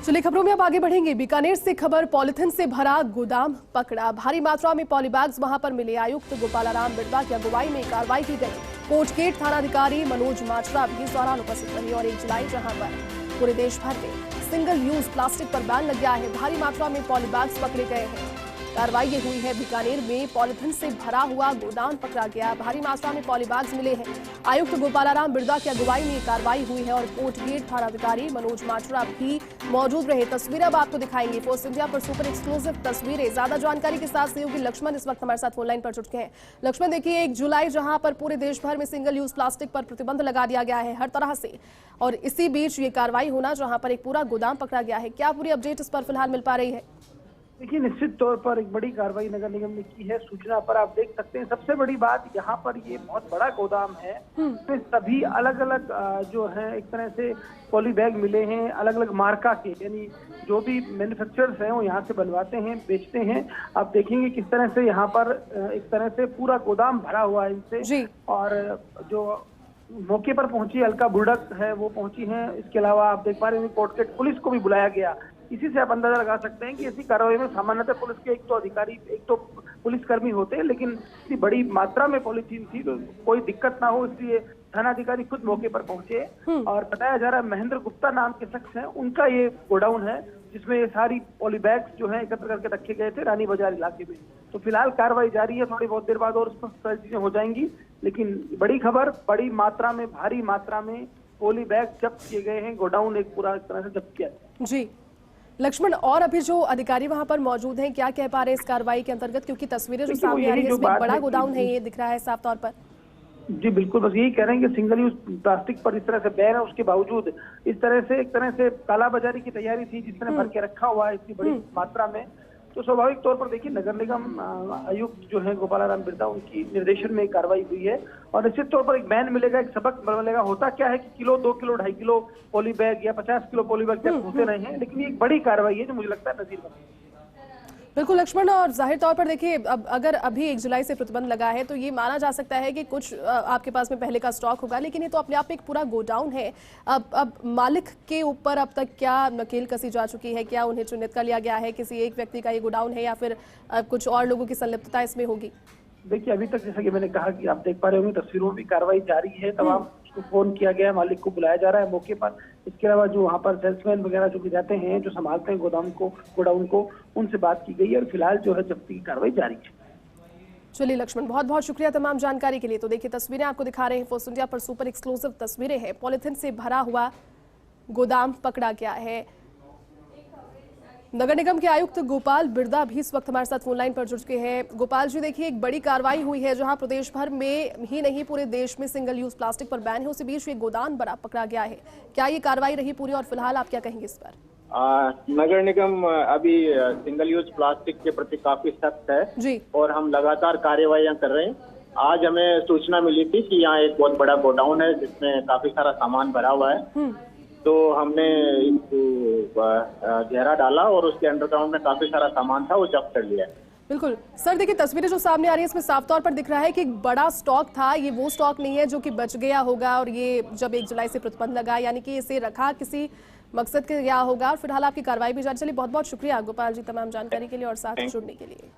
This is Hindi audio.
चलिए खबरों में अब आगे बढ़ेंगे। बीकानेर से खबर, पॉलिथीन से भरा गोदाम पकड़ा, भारी मात्रा में पॉलीबैग्स वहां पर मिले। आयुक्त गोपालाराम बिड़वा की अगुवाई में कार्रवाई की गई। कोटगेट थानाधिकारी मनोज माचरा भी इस दौरान उपस्थित रहे। और 1 जुलाई जहां पर पूरे देश भर में सिंगल यूज प्लास्टिक पर बैन लग गया है, भारी मात्रा में पॉलीबैग्स पकड़े गए हैं। कार्रवाई ये हुई है, बीकानेर में पॉलिथीन से भरा हुआ गोदाम पकड़ा गया, भारी मात्रा में पॉलीबैग्स मिले हैं। आयुक्त गोपालाराम बिड़वा की अगुवाई में कार्रवाई हुई है और कोटगेट थानाधिकारी मनोज माचरा भी मौजूद रहे। तस्वीरें अब आपको दिखाएंगे। फोर्स इंडिया पर सुपर एक्सक्लूसिव तस्वीरें। ज्यादा जानकारी के साथ सहयोगी लक्ष्मण इस वक्त हमारे साथ फोन लाइन पर जुड़ गए हैं। लक्ष्मण, देखिए 1 जुलाई जहां पर पूरे देश भर में सिंगल यूज प्लास्टिक पर प्रतिबंध लगा दिया गया है हर तरह से, और इसी बीच ये कार्रवाई होना जहां पर एक पूरा गोदाम पकड़ा गया है, क्या पूरी अपडेट इस पर फिलहाल मिल पा रही है? देखिए, निश्चित तौर पर एक बड़ी कार्रवाई नगर निगम ने की है। सूचना पर आप देख सकते हैं, सबसे बड़ी बात यहाँ पर ये बहुत बड़ा गोदाम है। इसमें सभी अलग अलग जो है एक तरह से पॉली बैग मिले हैं, अलग अलग मार्का के, यानी जो भी मैन्युफैक्चरर्स हैं वो यहाँ से बनवाते हैं, बेचते हैं। आप देखेंगे किस तरह से यहाँ पर एक तरह से पूरा गोदाम भरा हुआ है इनसे। और जो मौके पर पहुंची अलका बुर्डक है वो पहुंची हैं। इसके अलावा आप देख पा रहे हैं कोटगेट पुलिस को भी बुलाया गया। इसी से आप अंदाजा लगा सकते हैं कि ऐसी कार्रवाई में सामान्यतः पुलिस के एक तो अधिकारी, एक तो पुलिसकर्मी होते हैं, लेकिन इतनी बड़ी मात्रा में पॉलीथीन थी तो कोई दिक्कत ना हो, इसलिए थानाधिकारी खुद मौके पर पहुंचे। और बताया जा रहा है महेंद्र गुप्ता नाम के शख्स हैं, उनका ये गोडाउन है जिसमें ये सारी पॉलीबैग्स जो है एकत्र करके रखे गए थे रानी बाजार इलाके में। तो फिलहाल कार्रवाई जारी है, थोड़ी बहुत देर बाद और सारी चीजें हो जाएंगी। लेकिन बड़ी खबर, बड़ी मात्रा में, भारी मात्रा में पॉलीबैग जब्त किए गए हैं। गोडाउन एक पूरा तरह से जब्त किया है। जी लक्ष्मण, और अभी जो अधिकारी वहां पर मौजूद हैं क्या कह पा रहे हैं इस कार्रवाई के अंतर्गत, क्योंकि तस्वीरें जो सामने आ रही है इसमें बड़ा गोदाउन है, ये दिख रहा है साफ तौर पर। जी बिल्कुल, बस यही कह रहे हैं कि सिंगल यूज प्लास्टिक पर इस तरह से बैन है, उसके बावजूद इस तरह से एक तरह से कालाबाजारी की तैयारी थी, जिस तरह भर के रखा हुआ है इतनी बड़ी मात्रा में। तो स्वाभाविक तौर पर देखिए नगर निगम आयुक्त जो है गोपालाराम बिड़वा, उनकी निर्देशन में कार्रवाई हुई है और निश्चित तौर पर एक बैन मिलेगा, एक सबक मिलेगा। होता क्या है कि kilo, 2 kilo, 2.5 kilo poly bag या 50 किलो पॉली बैग तक होते रहे हैं, लेकिन ये एक बड़ी कार्रवाई है जो मुझे लगता है नजीर बनेगी। बिल्कुल लक्ष्मण, और जाहिर तौर पर देखिए अब अगर अभी 1 जुलाई से प्रतिबंध लगा है तो ये माना जा सकता है कि कुछ आपके पास में पहले का स्टॉक होगा, लेकिन ये तो अपने आप में एक पूरा गोडाउन है। अब मालिक के ऊपर अब तक क्या नकेल कसी जा चुकी है? क्या उन्हें चिन्हित कर लिया गया है? किसी एक व्यक्ति का ये गोडाउन है या फिर कुछ और लोगों की संलिप्तता इसमें होगी? देखिए, अभी तक जैसा कि मैंने कहा कि आप देख पा रहे होंगे तस्वीरों में, कार्रवाई जारी है। तमाम उसको फोन किया गया है, मालिक को बुलाया जा रहा है मौके पर। इसके अलावा जो वहाँ पर सेल्समैन वगैरह जो भी जाते हैं, जो संभालते हैं गोडाउन को, उनसे बात की गई है और फिलहाल जो है जब्ती की कार्रवाई जारी है। चलिए लक्ष्मण, बहुत बहुत शुक्रिया तमाम जानकारी के लिए। तो देखिए तस्वीरें आपको दिखा रहे हैं, फोर्स इंडिया पर सुपर एक्सक्लूसिव तस्वीरें हैं। पॉलिथीन से भरा हुआ गोदाम पकड़ा गया है। नगर निगम के आयुक्त गोपाल बिड़वा भी इस वक्त हमारे साथ फोन लाइन पर जुड़ चुके हैं। गोपाल जी, देखिए एक बड़ी कार्रवाई हुई है जहां प्रदेश भर में ही नहीं पूरे देश में सिंगल यूज प्लास्टिक पर बैन है, उसी बीच ये गोदाम बड़ा पकड़ा गया है। क्या ये कार्रवाई रही पूरी और फिलहाल आप क्या कहेंगे इस पर? नगर निगम अभी सिंगल यूज प्लास्टिक के प्रति काफी सख्त है जी, और हम लगातार कार्यवाहियां कर रहे हैं। आज हमें सूचना मिली थी कि यहाँ एक बहुत बड़ा गोडाउन है जिसमें काफी सारा सामान भरा हुआ है, तो हमने घेरा डाला और उसके अंडरग्राउंड में काफी सारा सामान था, वो जब्त कर लिया है। बिल्कुल सर, देखिए तस्वीरें जो सामने आ रही है इसमें साफ तौर पर दिख रहा है कि एक बड़ा स्टॉक था। ये वो स्टॉक नहीं है जो कि बच गया होगा और ये जब 1 जुलाई से प्रतिबंध लगा, यानी कि इसे रखा किसी मकसद के गया होगा। और फिलहाल आपकी कार्रवाई भी जारी। चलिए बहुत बहुत शुक्रिया गोपाल जी तमाम जानकारी के लिए और साथ जुड़ने के लिए।